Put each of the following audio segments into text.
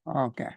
Okay.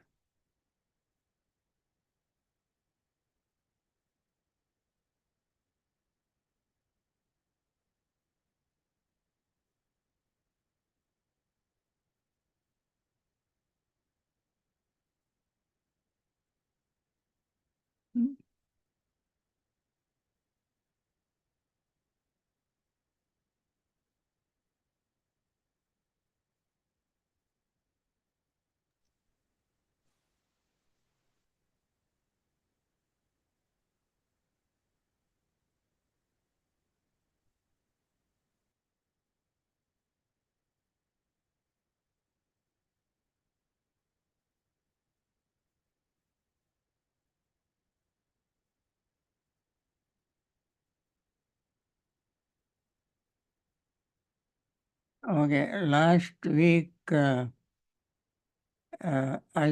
Okay. Last week, I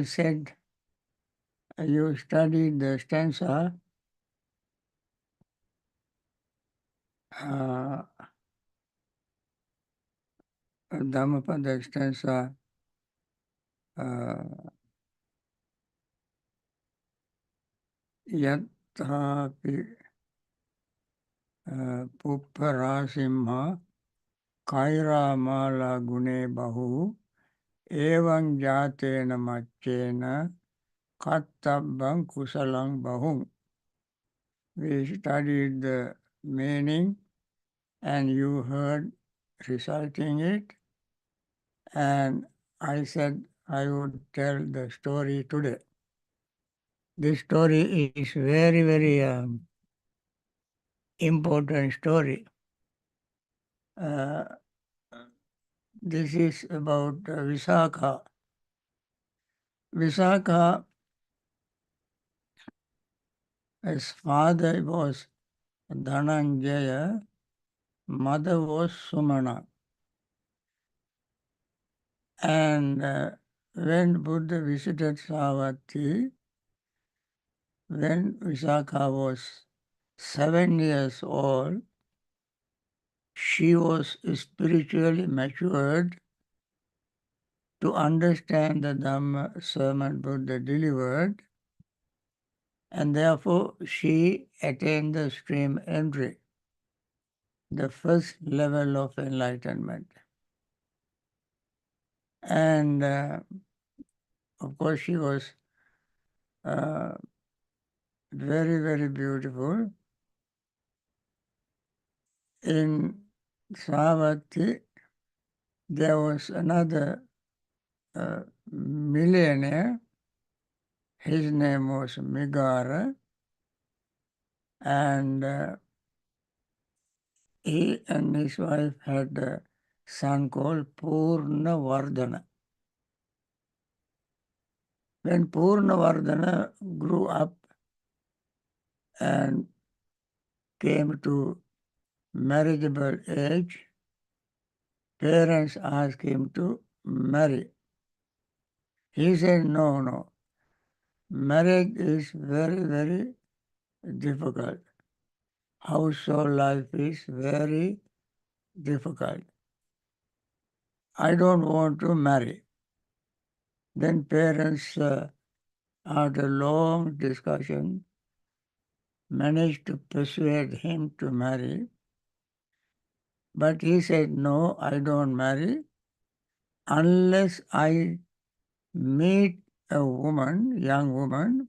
said you studied the stanza, uh, Dhammapada stanza, Yathapi Pupparasimha Kairamala Gune Bahu Evam Jatena Machena Kattabam Kusalang Bahum. We studied the meaning and you heard reciting it, and I said I would tell the story today. This story is very, very important story. This is about Visakha. Visakha, his father was Dhananjaya, mother was Sumana. And when Buddha visited Savatthi, when Visakha was 7 years old, she was spiritually matured to understand the Dhamma sermon Buddha delivered, and therefore she attained the stream entry, the first level of enlightenment. And of course, she was uh, very, very beautiful. In Savatthi, there was another millionaire. His name was Migara, and he and his wife had a son called Purnavardhana. When Purnavardhana grew up and came to marriageable age, parents asked him to marry. He said, no, no. Marriage is very, very difficult. Household life is very difficult. I don't want to marry. Then parents, after long discussion, managed to persuade him to marry. But he said, no, I don't marry unless I meet a woman, young woman,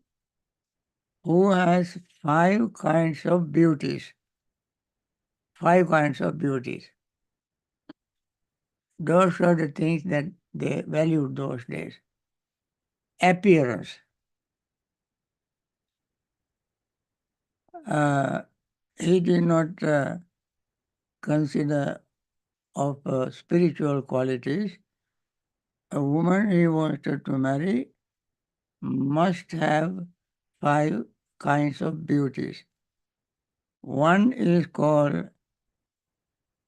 who has 5 kinds of beauties. 5 kinds of beauties. Those are the things that they valued those days. Appearance. He did not consider of spiritual qualities. A woman he wanted to marry must have 5 kinds of beauties. One is called,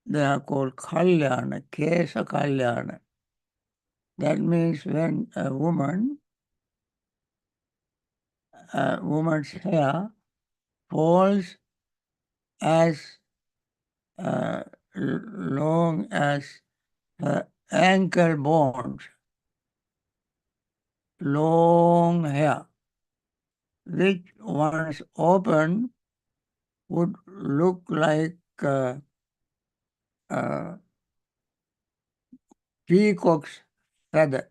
they are called kalyana, kesa kalyana. That means when a woman's hair falls as long as her ankle bones. long hair, which once open would look like uh, peacock's feather.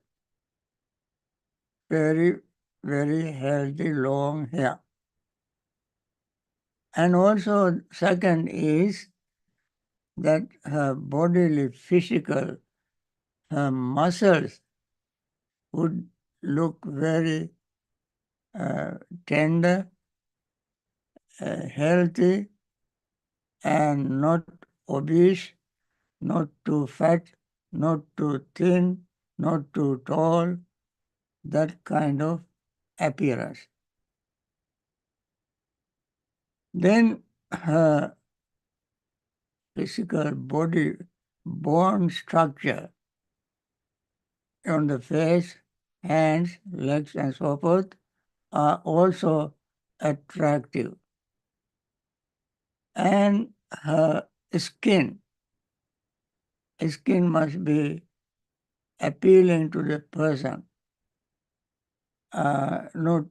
Very, very healthy long hair. And also, second is that her bodily, physical, her muscles would look very uh, tender, healthy, and not obese, not too fat, not too thin, not too tall, that kind of appearance. Then her physical body, bone structure on the face, hands, legs, and so forth are also attractive. And her skin must be appealing to the person. Not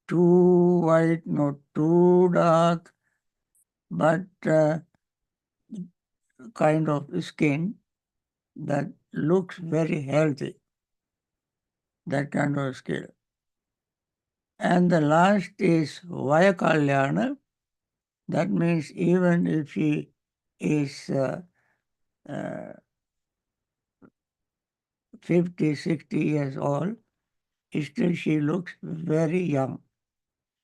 too white, not too dark, but kind of skin that looks very healthy, that kind of skin. And the last is Vaya Kalyana. That means even if she is uh, 50, 60 years old, still she looks very young.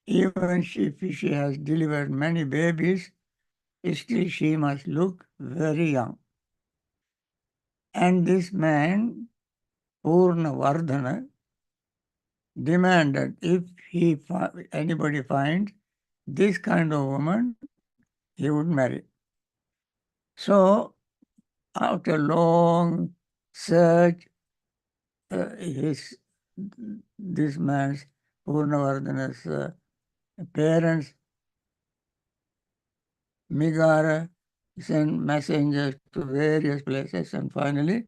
Even if she has delivered many babies, still she must look very young. And this man, Purnavardhana, demanded if anybody finds this kind of woman, he would marry. So, after long search, this man's Purnavardhana's parents, Migara, sent messengers to various places, and finally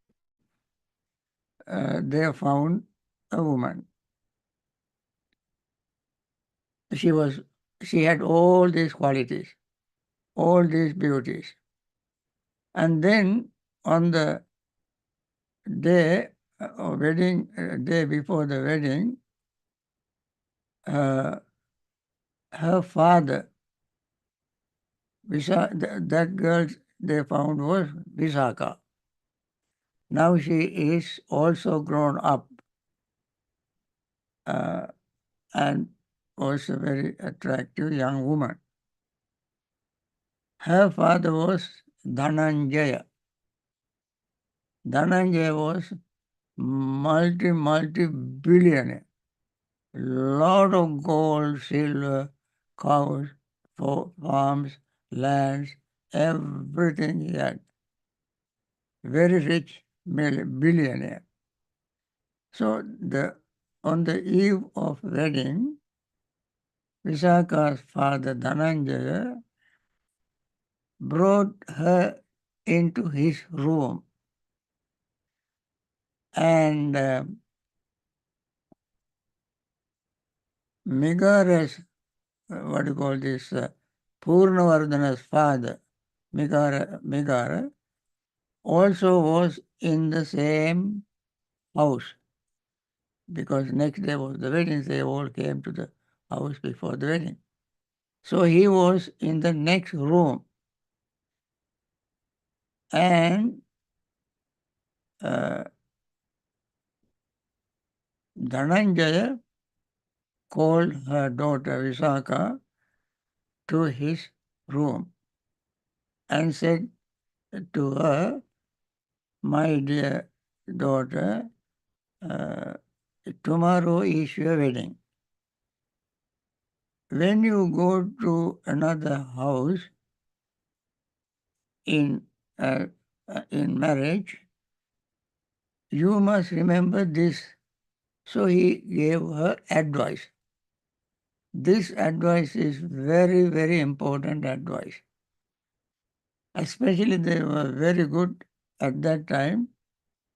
they found a woman. She was, she had all these qualities, all these beauties. And then on the day, day before the wedding, uh, her father, that girl they found was Visakha. Now she is also grown up uh, and was a very attractive young woman. Her father was Dhananjaya. Dhananjaya was multi-billionaire. Lot of gold, silver, cows, farms, lands, everything he had. Very rich billionaire. So on the eve of wedding, Visakha's father Dhananjaya brought her into his room and Megara's, what do you call this, Purnavardhana's father, Megara, also was in the same house because next day was the wedding. They all came to the house before the wedding. So he was in the next room and uh, Dhananjaya called her daughter Visakha to his room and said to her, "My dear daughter, uh, tomorrow is your wedding. When you go to another house in marriage, you must remember this." So he gave her advice. This advice is very, very important advice. Especially they were very good at that time.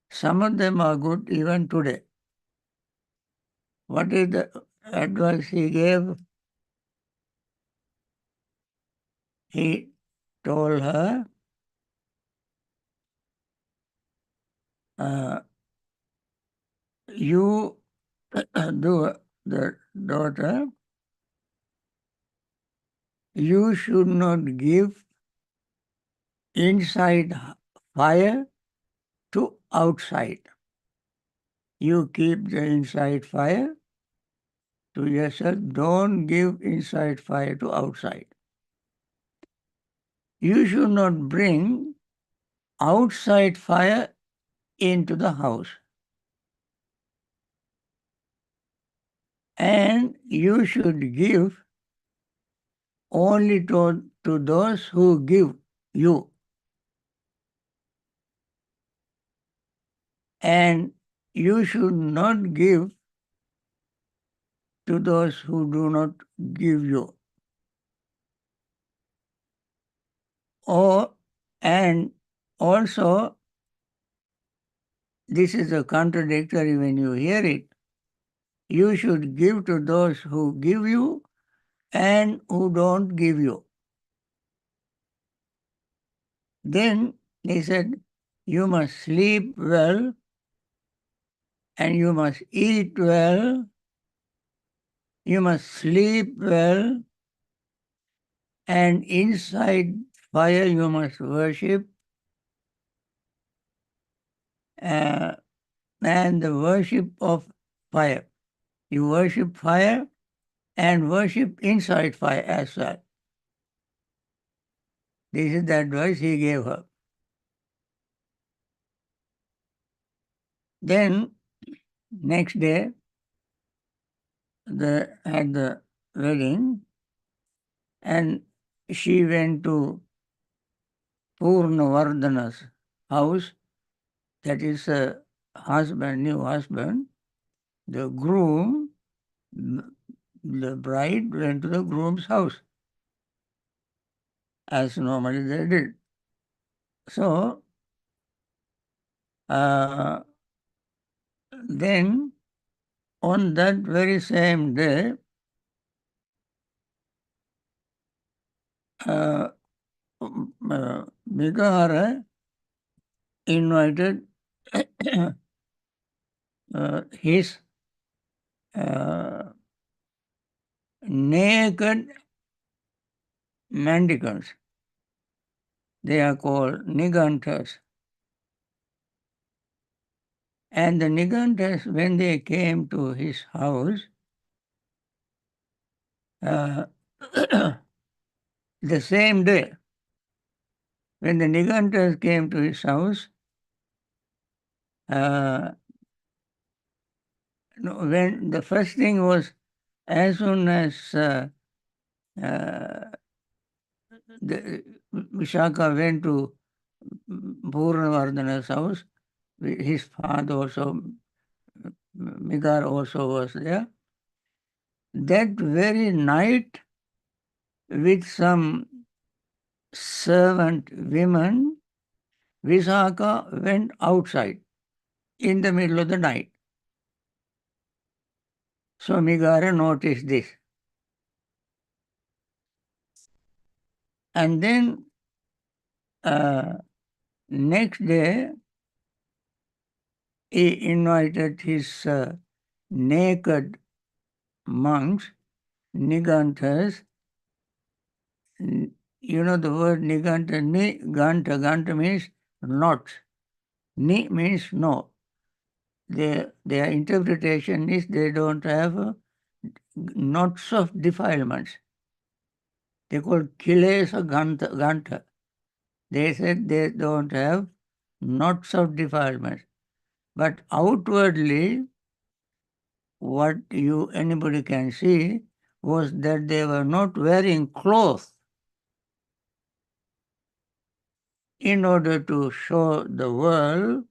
Some of them are good even today. What is the advice he gave? He told her, you do the daughter, you should not give inside fire to outside. You keep the inside fire to yourself. Don't give inside fire to outside. You should not bring outside fire into the house. And you should give only to those who give you. And you should not give to those who do not give you. And also, this is a contradictory when you hear it. You should give to those who give you and who don't give you. Then he said, you must sleep well and you must eat well, you must sleep well, and inside fire you must worship. And the worship of fire. You worship fire and worship inside fire as well. This is the advice he gave her. Then, next day, they had the wedding, and she went to Purnavardhana's house, that is a husband, new husband. The groom, the bride went to the groom's house, as normally they did. So, then on that very same day, Megahara invited his naked mendicants. They are called Nigantas. And the Nigantas, when they came to his house, the same day, when the Nigantas came to his house, when the first thing was, as soon as Vishaka went to Purnavardhana's house, his father also, Migar also was there. That very night, with some servant women, Vishaka went outside in the middle of the night. So Migara noticed this. And then next day, he invited his naked monks, Nigantas. You know the word Niganta, Niganta, Ganta means not. Ni means no. Their interpretation is they don't have knots of defilements. They call Kilesa Ganta. They said they don't have knots of defilements. But outwardly, what anybody can see was that they were not wearing clothes in order to show the world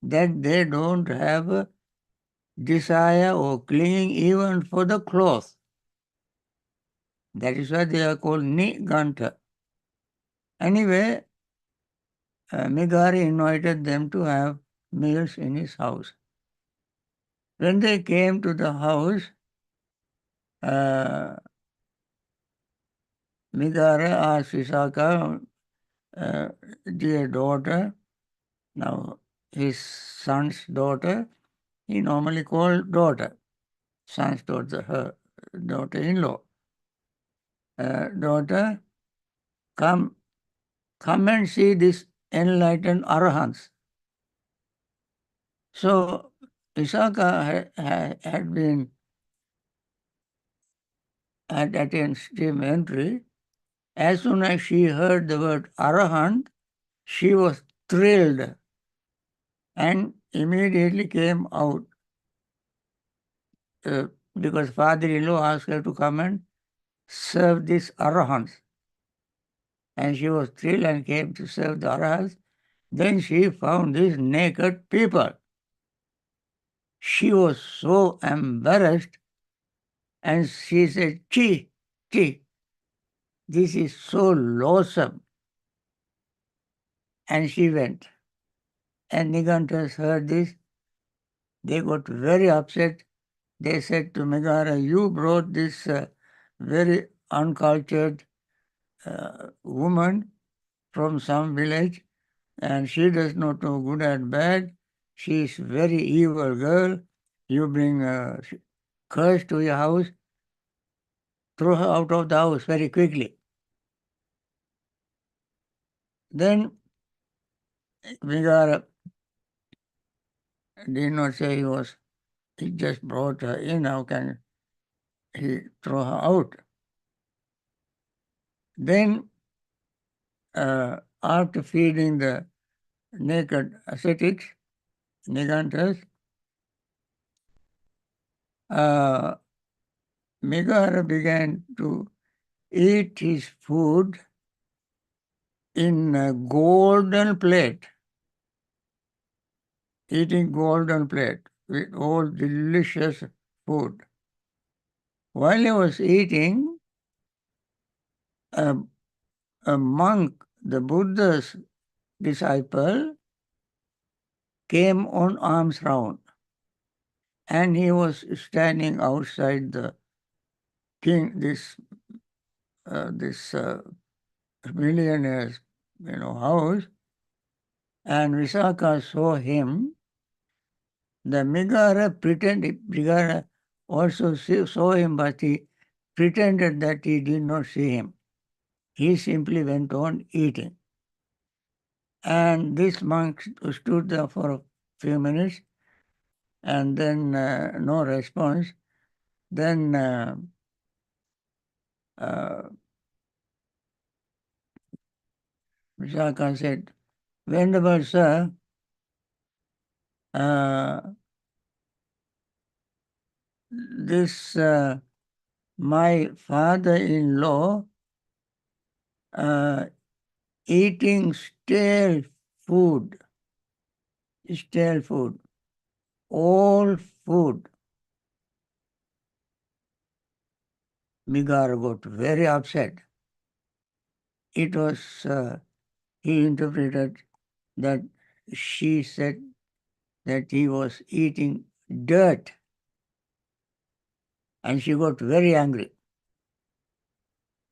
that they don't have a desire or clinging even for the cloth. That is why they are called Niganta. Anyway, Migari invited them to have meals in his house. When they came to the house, uh, Megara asked Visakha, dear daughter, now his son's daughter, he normally called daughter, son's daughter, her daughter-in-law. Daughter, come and see this enlightened arahants. So Visakha had attained steam entry. As soon as she heard the word arahant, she was thrilled and immediately came out because father-in-law asked her to come and serve these arahants. And she was thrilled and came to serve the arahants. Then she found these naked people. She was so embarrassed and she said, Chi, Chi, this is so loathsome. And she went. And Nigantas heard this. They got very upset. They said to Megara, you brought this very uncultured woman from some village and she does not know good and bad. She is very evil girl. You bring a curse to your house. Throw her out of the house very quickly. Then Megara did not say he just brought her in. How can he throw her out? Then, after feeding the naked ascetics, Nigantas, Megara began to eat his food in a golden plate, eating golden plate with all delicious food. While he was eating, a, a monk, the Buddha's disciple, came on arms round, and he was standing outside the king, this millionaire's house, and Visakha saw him. The Megara also saw him, but he pretended that he did not see him. He simply went on eating. And this monk stood there for a few minutes and then no response. Then Vishaka said, Venerable sir, this my father-in-law eating food, stale food, all food. Megara got very upset. It was, he interpreted that she said that he was eating dirt. And she got very angry.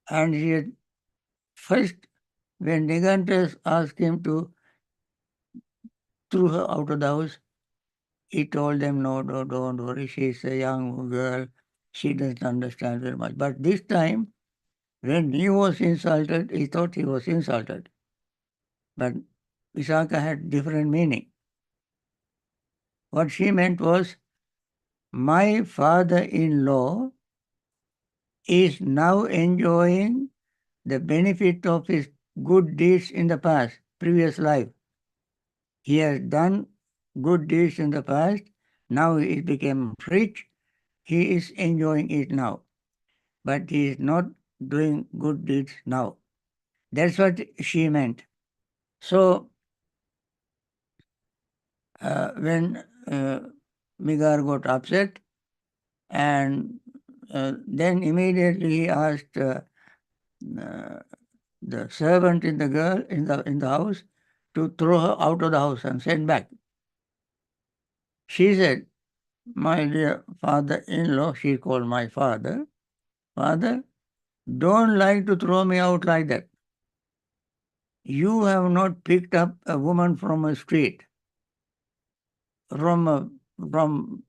And she had, first, when Nigantas asked him to throw her out of the house, he told them, no, don't worry, she's a young girl, she doesn't understand very much. But this time, when he was insulted, he thought he was insulted. But Visakha had different meaning. What she meant was, my father-in-law is now enjoying the benefit of his good deeds in the past, previous life. He has done good deeds in the past. Now he became rich. He is enjoying it now. But he is not doing good deeds now. That's what she meant. So, when Migar got upset, and then immediately he asked the servant in the house to throw her out of the house and send back. She said, my dear father-in-law, she called my father, Father, don't like to throw me out like that. You have not picked up a woman from a street, from a, from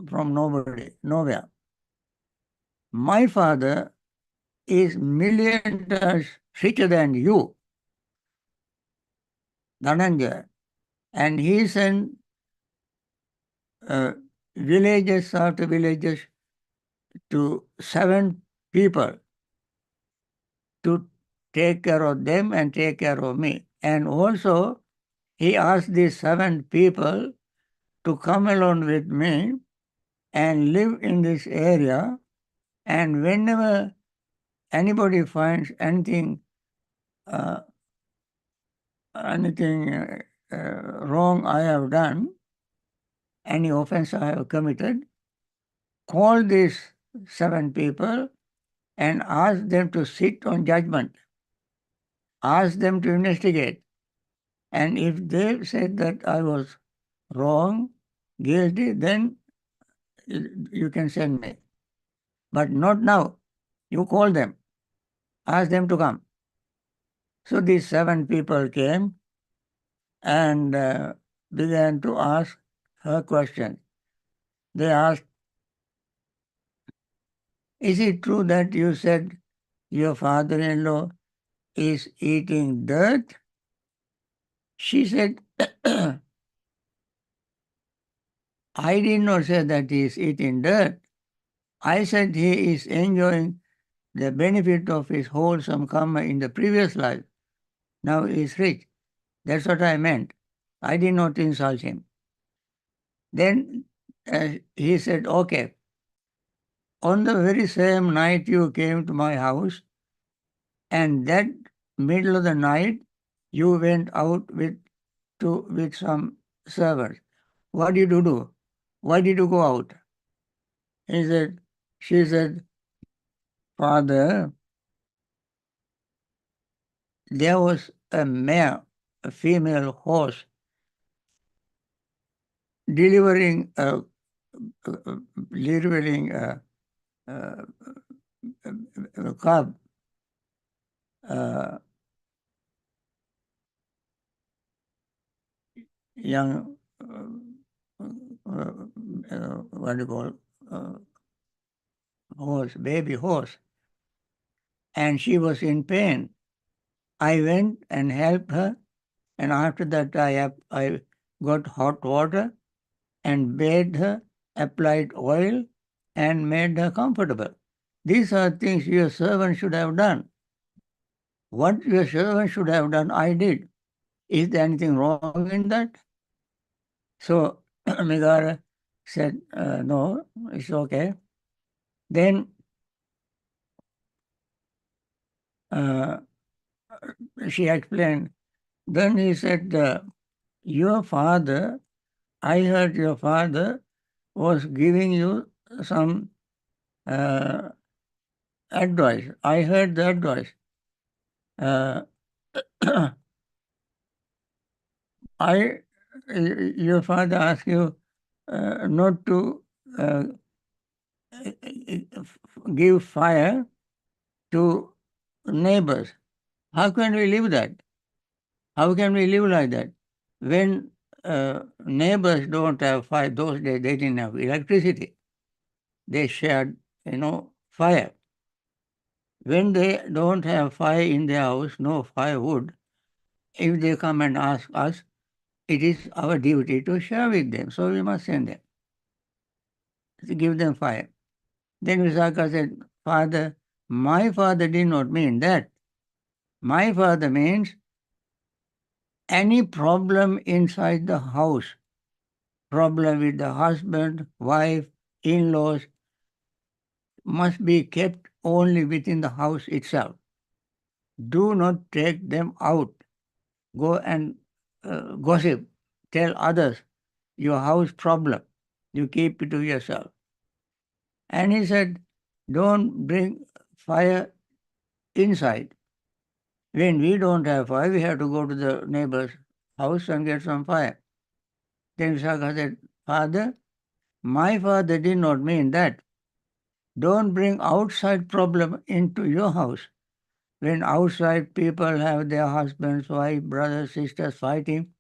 from nowhere. My father is million times richer than you, Dhananjaya, and he sent uh, villages after villages to 7 people to take care of them and take care of me. And also, he asked these 7 people to come along with me and live in this area. And whenever anybody finds uh, anything wrong I have done, any offense I have committed, call these 7 people and ask them to sit on judgment, ask them to investigate. And if they said that I was wrong, guilty, then you can send me. But not now. You call them, ask them to come. So these 7 people came and began to ask her questions. They asked, is it true that you said your father-in-law is eating dirt? She said, I did not say that he is eating dirt. I said he is enjoying the benefit of his wholesome karma in the previous life. Now he is rich. That's what I meant. I did not insult him. Then he said, okay, on the very same night you came to my house, and that middle of the night you went out with some servants. What did you do? Why did you go out? He said, she said, Father, there was a mare, a female horse, delivering a, delivering a, a cub, uh, young, what do you call, horse, baby horse, and she was in pain. I went and helped her, and after that I got hot water and bathed her, applied oil, and made her comfortable. These are things your servant should have done. What your servant should have done, I did. Is there anything wrong in that? So Megara said, no, it's okay. Then uh, she explained. Then he said, your father, I heard your father was giving you some uh, advice. I heard the advice. Uh, your father asked you not to uh, give fire to neighbors. How can we live that? How can we live like that? When neighbors don't have fire, those days they didn't have electricity. They shared, fire. When they don't have fire in their house, no firewood, if they come and ask us, it is our duty to share with them. So we must send them, to give them fire. Then Visakha said, Father, my father did not mean that. My father means any problem inside the house, problem with the husband, wife, in-laws, must be kept only within the house itself. Do not take them out. Go and gossip, tell others your house problem. You keep it to yourself. And he said, don't bring fire inside. When we don't have fire, we have to go to the neighbor's house and get some fire. Then Vishakha said, Father, My father did not mean that. Don't bring outside problem into your house. When outside people have their husbands, wife, brothers, sisters fighting,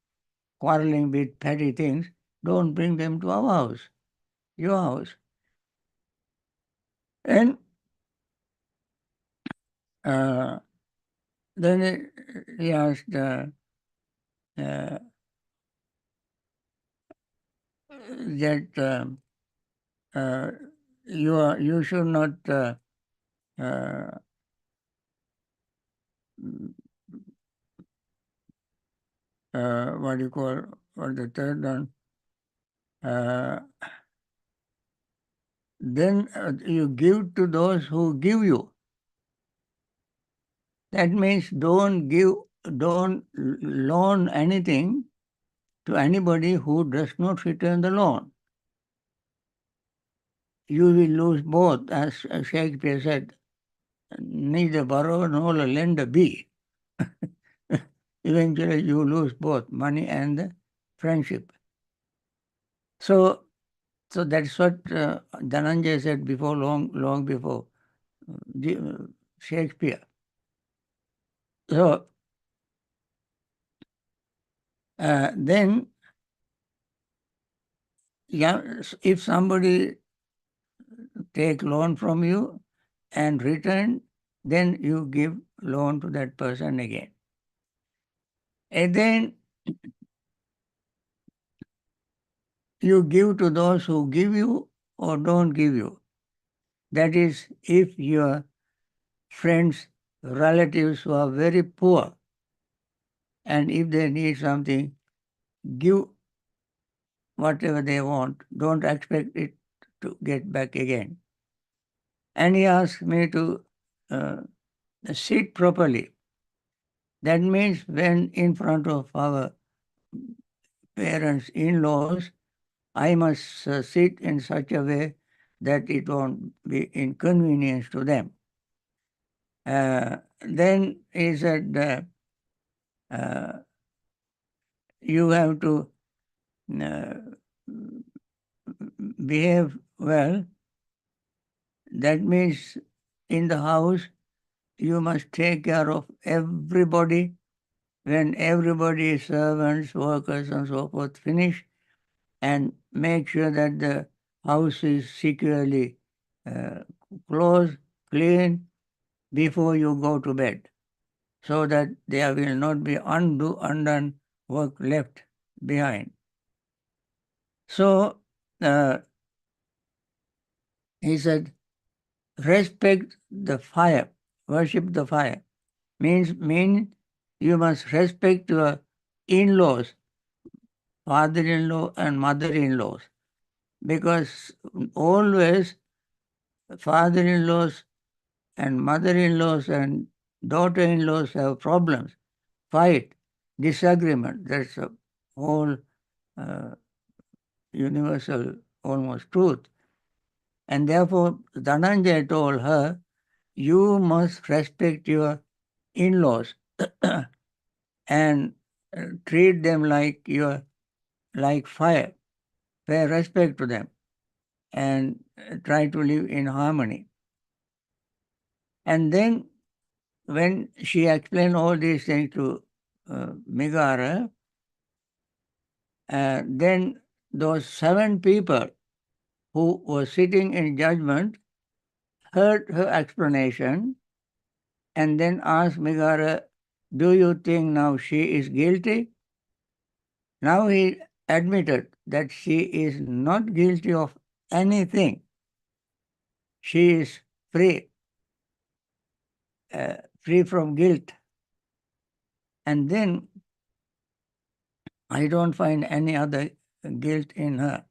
quarreling with petty things, don't bring them to our house, your house. And uh, then he asked uh, that uh, you should not uh, what do you call, what the third one, uh, then you give to those who give you. That means don't loan anything to anybody who does not return the loan. You will lose both, as Shakespeare said, neither borrower nor lender be. Eventually you lose both money and the friendship. So that's what Dhananjay said before, long before Shakespeare. So then, yeah, if somebody take loan from you and return, then you give loan to that person again. And then you give to those who give you or don't give you. That is, if your friends, relatives who are very poor, and if they need something, give whatever they want. Don't expect it to get back again. And he asked me to uh, sit properly. That means when in front of our parents, in-laws, I must sit in such a way that it won't be inconvenience to them. Then he said, you have to uh, behave well. That means in the house, you must take care of everybody. When everybody, servants, workers, and so forth, finish, and make sure that the house is securely uh, closed, clean, before you go to bed, so that there will not be undone work left behind. So uh, he said, respect the fire, worship the fire. Means you must respect your in-laws, father-in-law and mother-in-laws, because always father-in-laws and mother-in-laws and daughter-in-laws have problems, fight, disagreement. That's a whole uh, universal, almost truth. And therefore, Dhananjay told her, you must respect your in-laws and treat them like fire. Pay respect to them and try to live in harmony. And then when she explained all these things to Megara, then those 7 people who were sitting in judgment heard her explanation and then asked Megara, do you think now she is guilty? Now he admitted that she is not guilty of anything. She is free, free from guilt. And then I don't find any other guilt in her.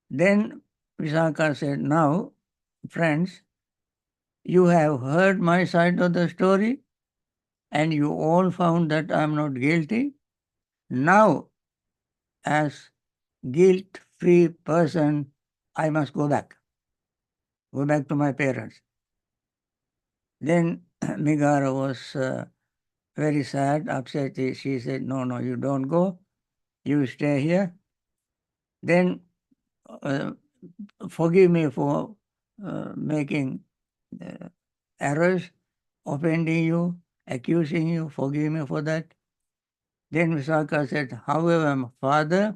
Then Visakha said, now, friends, you have heard my side of the story and you all found that I am not guilty. Now, as guilt-free person, I must go back to my parents. Then Megara was very sad, upset. She said, no, you don't go. You stay here. Then forgive me for making errors, offending you, accusing you, forgive me for that. Then Visakha said, however, Father,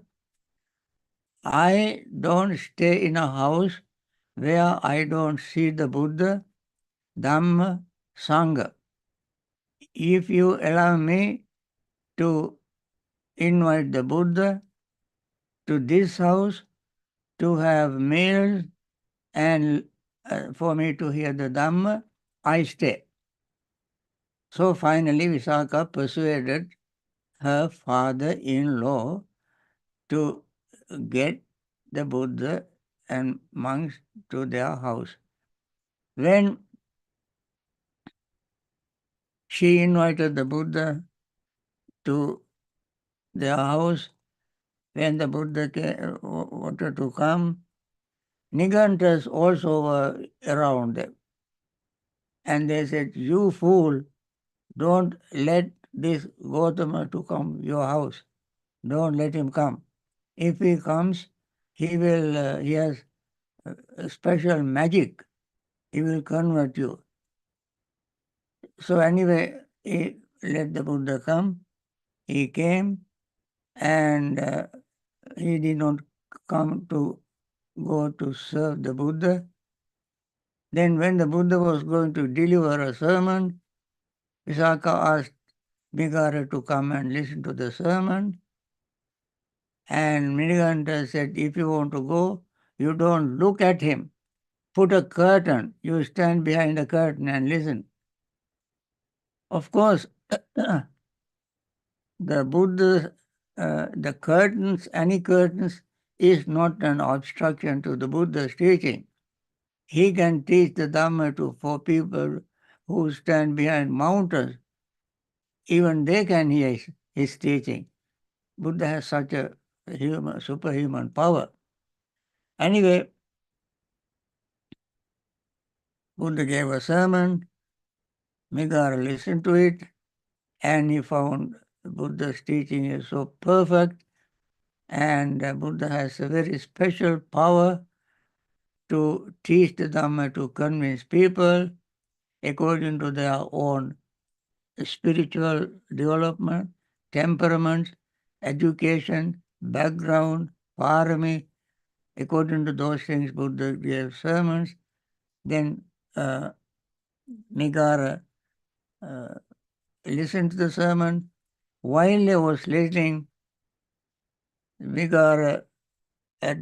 I don't stay in a house where I don't see the Buddha, Dhamma, Sangha. If you allow me to invite the Buddha to this house to have meals and for me to hear the Dhamma, I stay. So finally, Visakha persuaded her father-in-law to get the Buddha and monks to their house. When she invited the Buddha to their house, when the Buddha wanted to come, Nigantas also were around them. And they said, you fool, don't let this Gautama to come your house. Don't let him come. If he comes, he has a special magic. He will convert you. So anyway, he let the Buddha come. He came and he did not come to go to serve the Buddha. Then when the Buddha was going to deliver a sermon, Visakha asked Migara to come and listen to the sermon. And Miniganta said, if you want to go, you don't look at him. Put a curtain. You stand behind the curtain and listen. Of course, the Buddha, the curtains, any curtains, is not an obstruction to the Buddha's teaching. He can teach the Dhamma for people who stand behind mountains. Even they can hear his teaching. Buddha has such a superhuman power. Anyway, Buddha gave a sermon, Migara listened to it, and he found Buddha's teaching is so perfect, and Buddha has a very special power to teach the Dhamma, to convince people according to their own spiritual development, temperament, education, background, parami. According to those things, Buddha gave sermons. Then Migara listened to the sermon. While I was listening, Migara at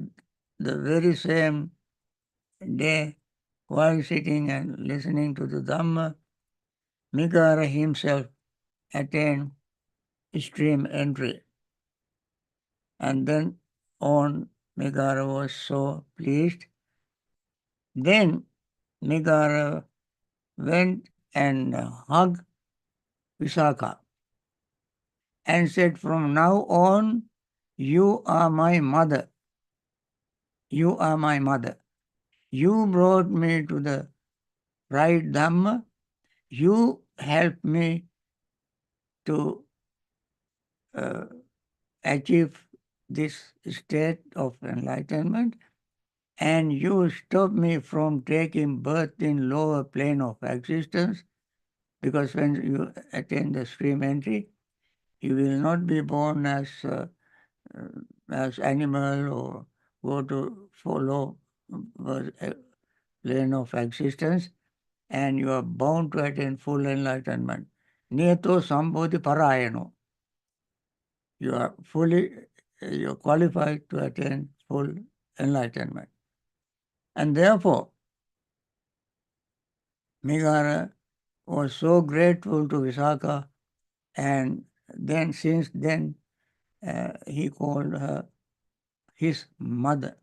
the very same day, while sitting and listening to the Dhamma, Migara himself attained stream entry. And then on, Migara was so pleased. Then Migara went and hugged Visakha and said, from now on, you are my mother. You are my mother. You brought me to the right Dhamma. You helped me to achieve this state of enlightenment, and you stopped me from taking birth in lower plane of existence, because when you attain the stream entry, you will not be born as animal or go to follow plane of existence, and you are bound to attain full enlightenment. Niyato sambodhi parayano. You are qualified to attain full enlightenment. And therefore, Migara was so grateful to Visakha, and then since then he called her his mother.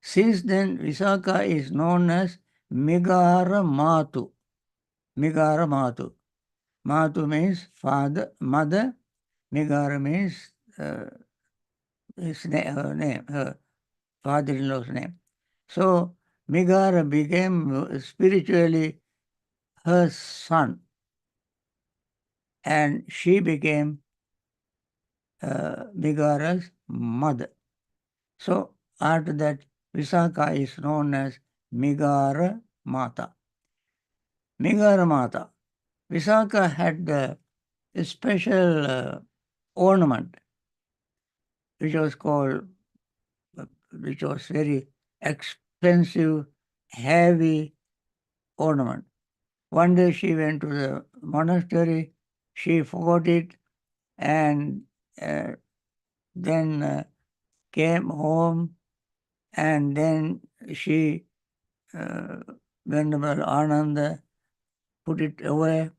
Since then, Visakha is known as Migara Matu. Migara Matu. Matu means father, mother. Migara means her name, her father-in-law's name. So Migara became spiritually her son, and she became Migara's mother. So After that, Visakha is known as Migara Mata. Migara Mata. Visakha had a special ornament which was called, which was very expensive, heavy ornament. One day she went to the monastery, she forgot it, and uh, then came home, and then she, uh, Venerable Ananda, put it away,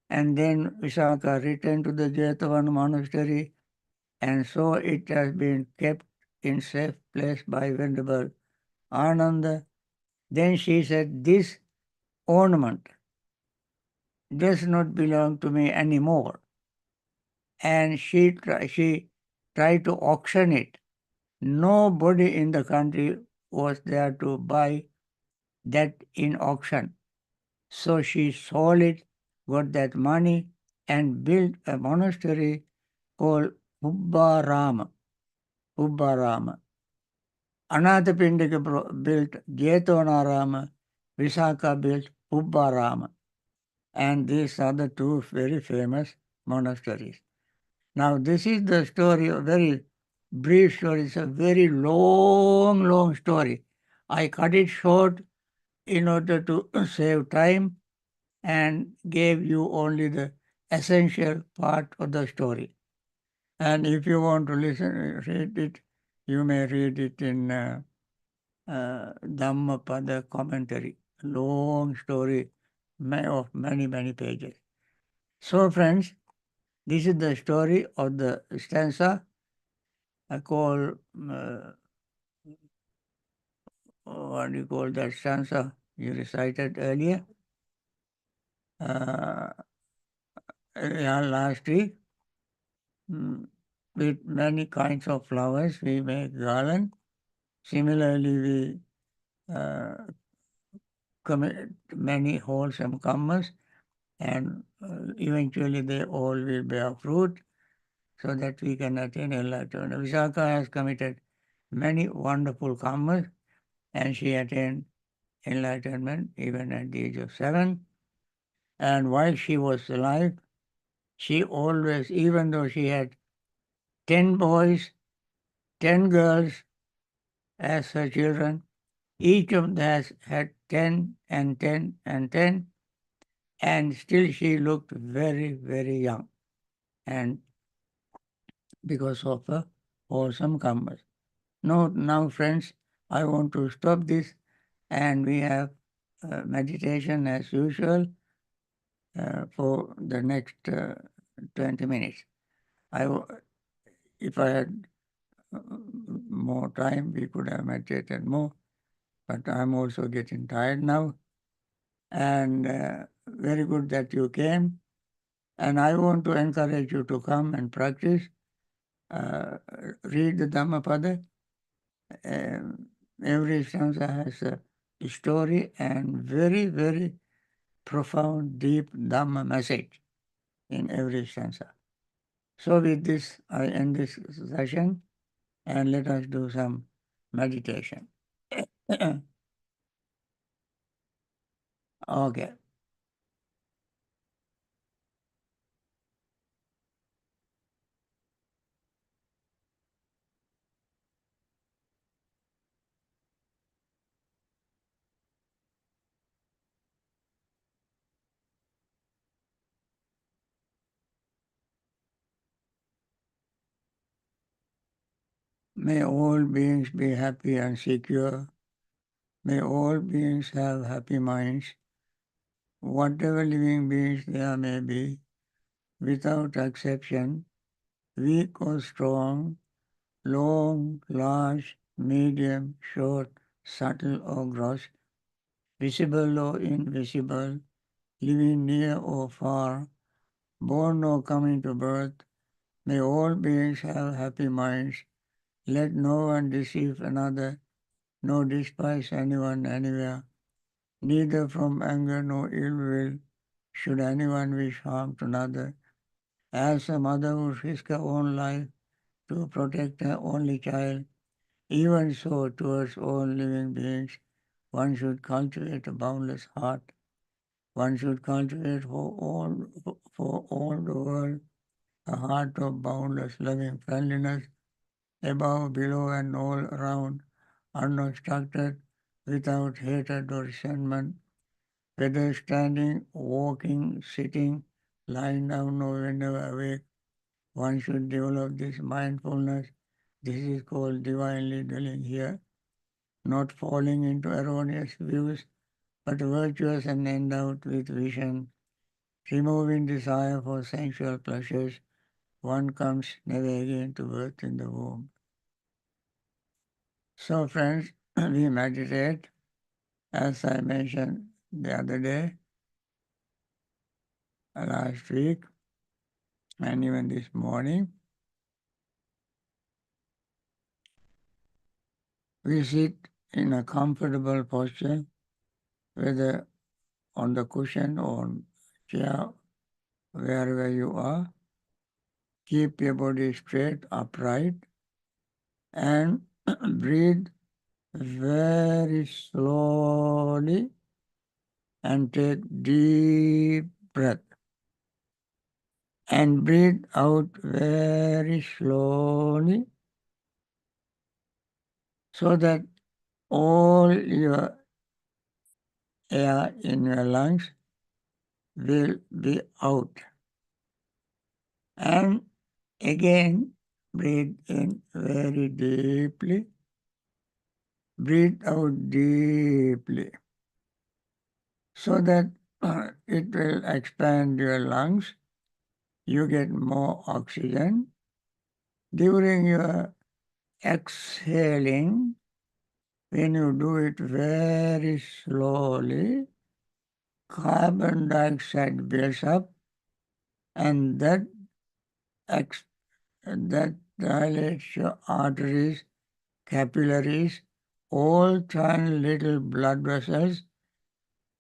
and then Visakha returned to the Jetavana monastery, and so it has been kept in safe place by Venerable Ananda. Then she said, "This ornament does not belong to me anymore." And she tried to auction it. Nobody in the country was there to buy that in auction. So she sold it, got that money, and built a monastery called Hubbarama. Hubbarama. Anathapindika built Jetvanarama, Visakha built Hubbarama. And these are the two very famous monasteries. Now, this is the story, a very brief story. It's a very long, long story. I cut it short in order to save time and gave you only the essential part of the story. And if you want to read it, you may read it in Dhammapada commentary. Long story of many, many pages. So, friends, this is the story of the stanza I call, what do you call that stanza you recited earlier? Uh, yeah, last week. With many kinds of flowers, we make garland. Similarly, we commit many wholesome karmas, and eventually they all will bear fruit so that we can attain enlightenment. Visakha has committed many wonderful karmas, and she attained enlightenment even at the age of 7. And while she was alive, she always, even though she had 10 boys, 10 girls as her children, each of them has had 10 and 10 and 10, and still she looked very, very young. And because of her wholesome karmas. Now, friends, I want to stop this, and we have meditation as usual for the next 20 minutes. If I had more time, we could have meditated more, but I'm also getting tired now. And very good that you came. And I want to encourage you to come and practice. Read the Dhammapada. Every stanza has a story and very, very profound, deep Dhamma message in every stanza. So with this, I end this session, and let us do some meditation. Okay. May all beings be happy and secure. May all beings have happy minds. Whatever living beings there may be, without exception, weak or strong, long, large, medium, short, subtle or gross, visible or invisible, living near or far, born or coming to birth, may all beings have happy minds. Let no one deceive another, nor despise anyone anywhere. Neither from anger nor ill will should anyone wish harm to another. As a mother would risk her own life to protect her only child, Even so, towards all living beings, one should cultivate a boundless heart. One should cultivate for all the world a heart of boundless loving friendliness, above, below, and all around, unobstructed, without hatred or resentment, whether standing, walking, sitting, lying down, or whenever awake. One should develop this mindfulness. This is called divinely dwelling here, not falling into erroneous views, but virtuous and endowed with vision, removing desire for sensual pleasures. One comes never again to birth in the womb. So, friends, we meditate, as I mentioned the other day, last week, and even this morning. We sit in a comfortable posture, whether on the cushion or on chair, wherever you are. Keep your body straight, upright, and breathe very slowly and take deep breath. And breathe out very slowly so that all your air in your lungs will be out. And again, breathe in very deeply. Breathe out deeply so that it will expand your lungs. You get more oxygen. During your exhaling, when you do it very slowly, carbon dioxide builds up and that dilates your arteries, capillaries, all tiny little blood vessels,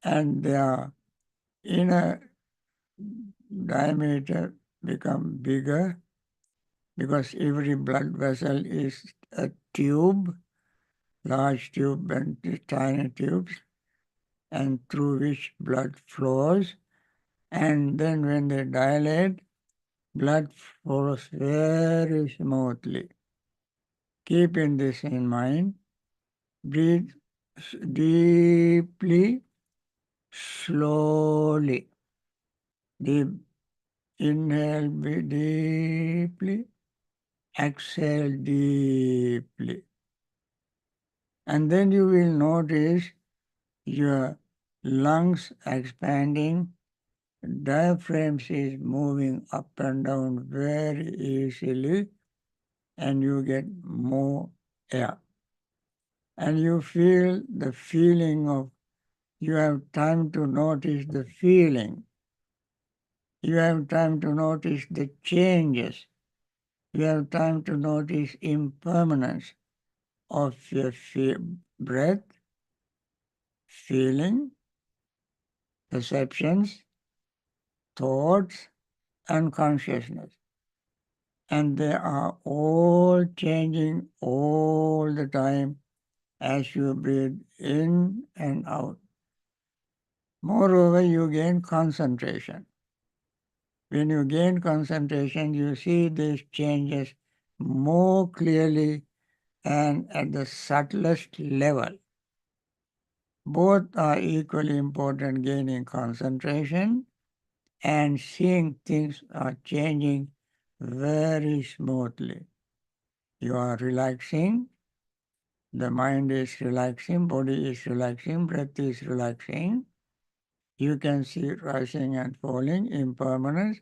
and their inner diameter become bigger because every blood vessel is a tube, large tube and tiny tubes, and through which blood flows. And then when they dilate, blood flows very smoothly. Keeping this in mind, breathe deeply, slowly. Deep inhale deeply, exhale deeply. And then you will notice your lungs expanding, diaphragm is moving up and down very easily, and you get more air. And you feel the feeling of, you have time to notice the feeling. You have time to notice the changes. You have time to notice impermanence of your breath, feeling, perceptions, thoughts, and consciousness. And they are all changing all the time as you breathe in and out. Moreover, you gain concentration. When you gain concentration, you see these changes more clearly and at the subtlest level. Both are equally important, gaining concentration and seeing things are changing very smoothly. You are relaxing, the mind is relaxing, body is relaxing, breath is relaxing. You can see rising and falling, impermanence.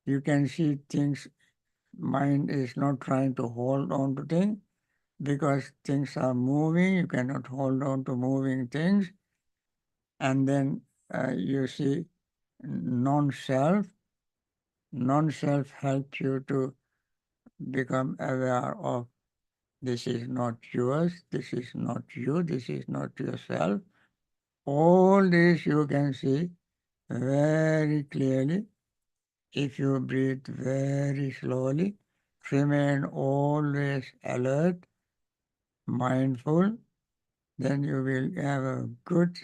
You can see things, mind is not trying to hold on to things because things are moving. You cannot hold on to moving things. And then you see non-self. Non-self helps you to become aware of, this is not yours, this is not you, this is not yourself. All this you can see very clearly if you breathe very slowly. Remain always alert, mindful, then you will have a good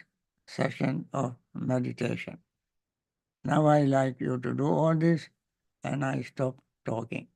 session of meditation. Now I like you to do all this, and I stop talking.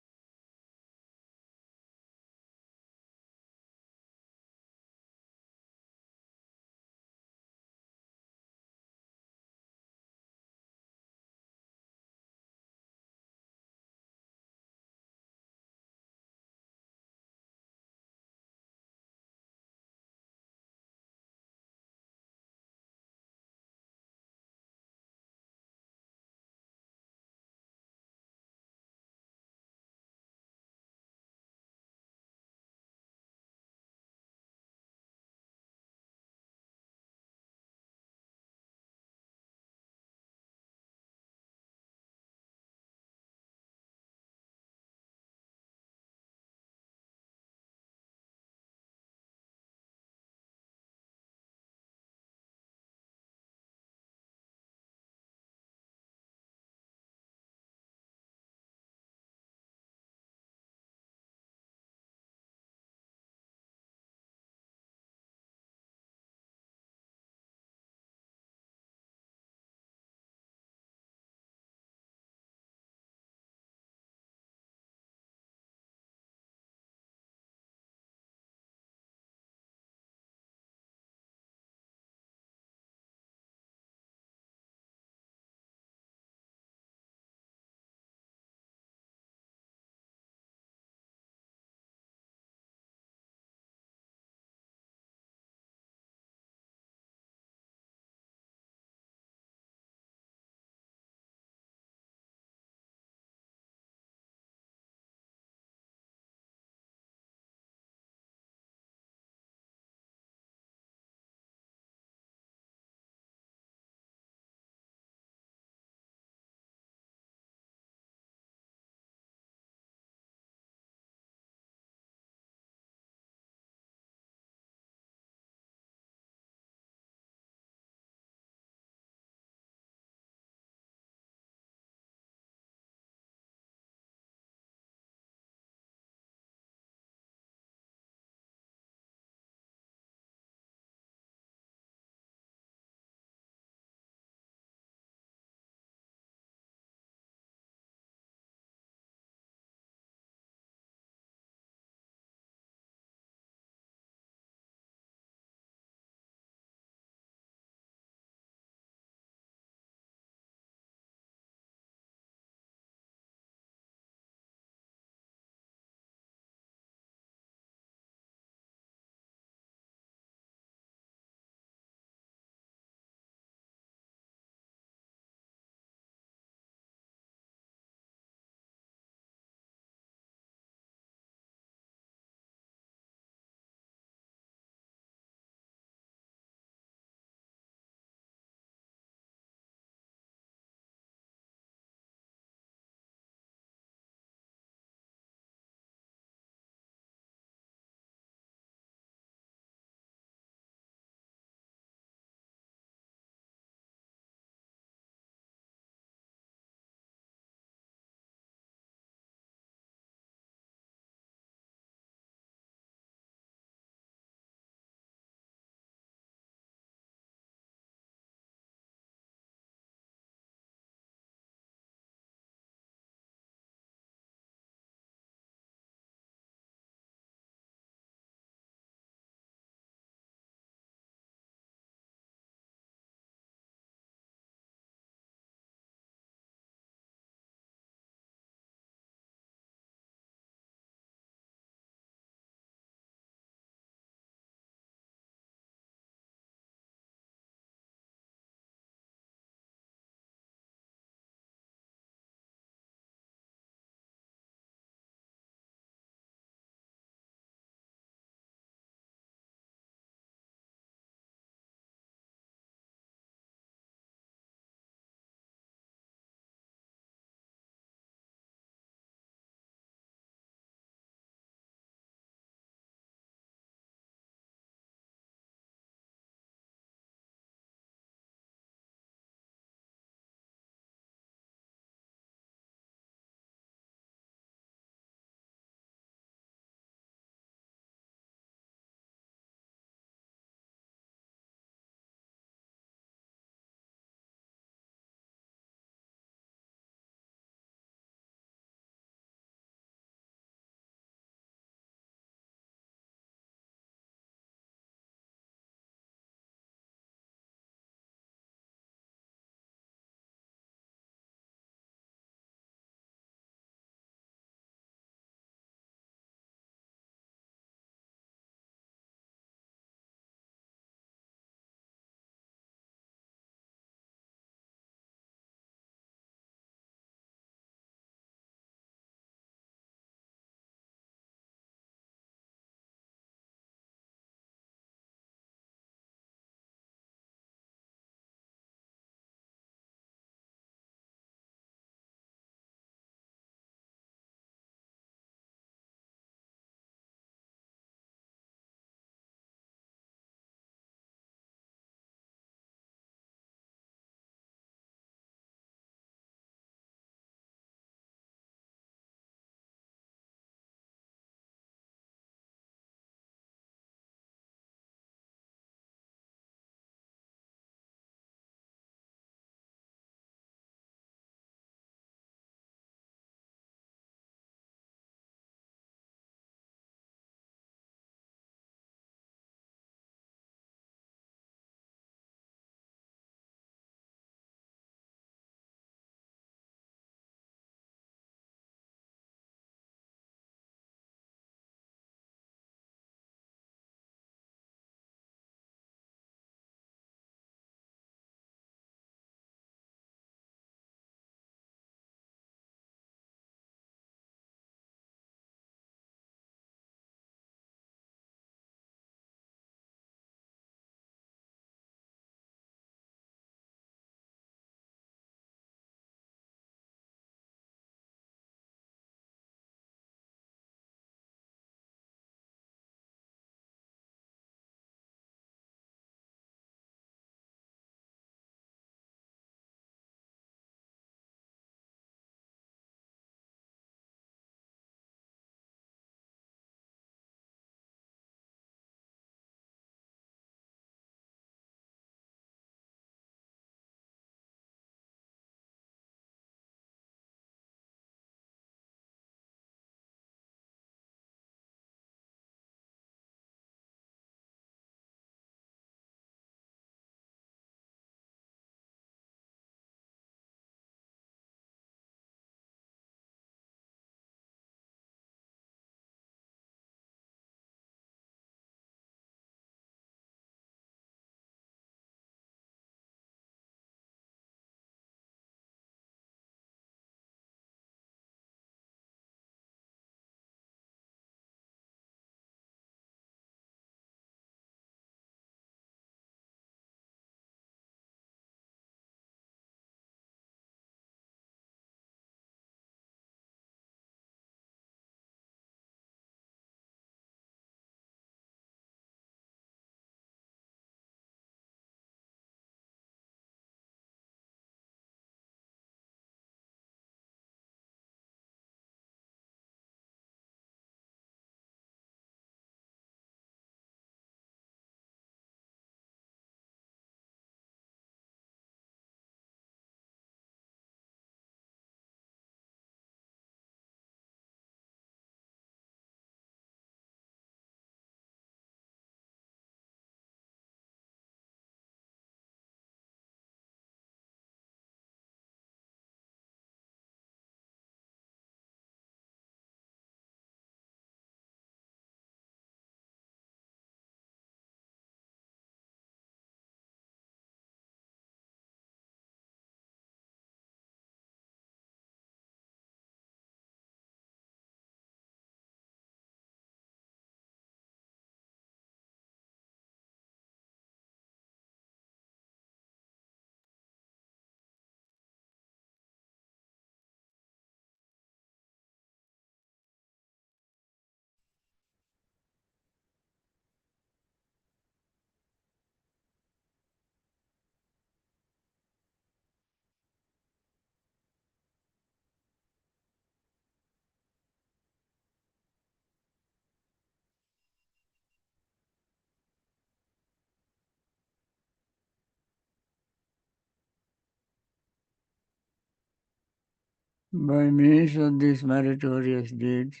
By means of these meritorious deeds,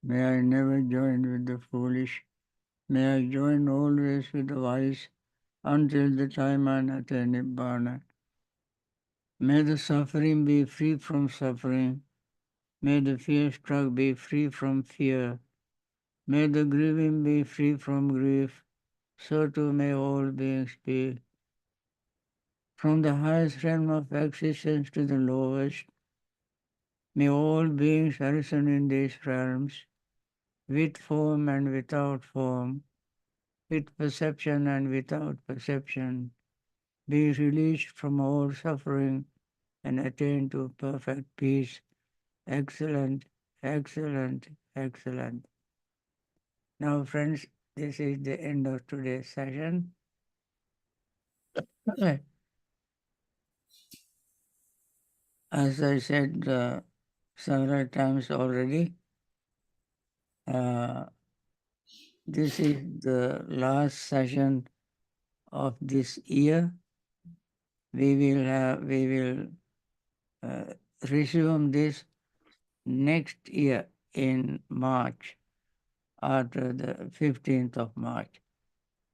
may I never join with the foolish, may I join always with the wise, until the time I attain Nibbana. May the suffering be free from suffering, may the fear-struck be free from fear, may the grieving be free from grief, so too may all beings be. From the highest realm of existence to the lowest, may all beings arisen in these realms, with form and without form, with perception and without perception, be released from all suffering and attain to perfect peace. Excellent, excellent, excellent. Now, friends, this is the end of today's session. As I said several times already, this is the last session of this year. We will resume this next year in March, after the 15th of March.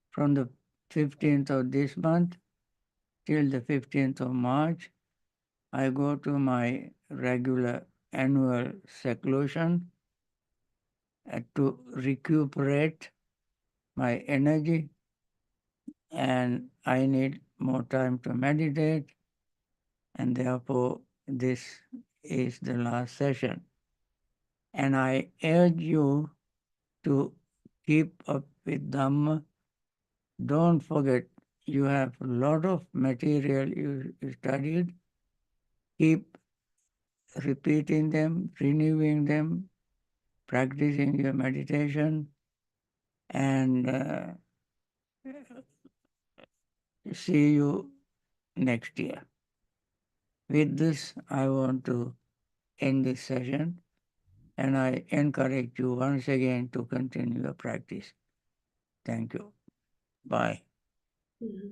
From the 15th of this month till the 15th of March, I go to my regular annual seclusion to recuperate my energy, and I need more time to meditate, and therefore this is the last session. And I urge you to keep up with Dhamma. Don't forget, you have a lot of material you studied. Keep repeating them, renewing them, practicing your meditation, and see you next year. With this, I want to end this session, and I encourage you once again to continue your practice. Thank you. Bye.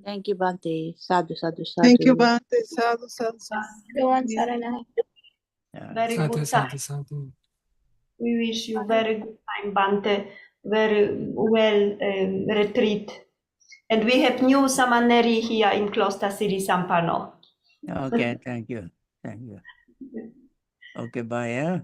Thank you, Bhante. Sadhu, sadhu, sadhu. Thank you, Bhante. Sadhu, sadhu, sadhu. Everyone, Sarana. Yeah. Very Sadhu, good sadhu, time. sadhu. We wish you very good time, Bhante. Very well retreat. And we have new Samaneri here in Kloster Sri Sampano. Okay, thank you. Thank you. Okay, bye. Yeah?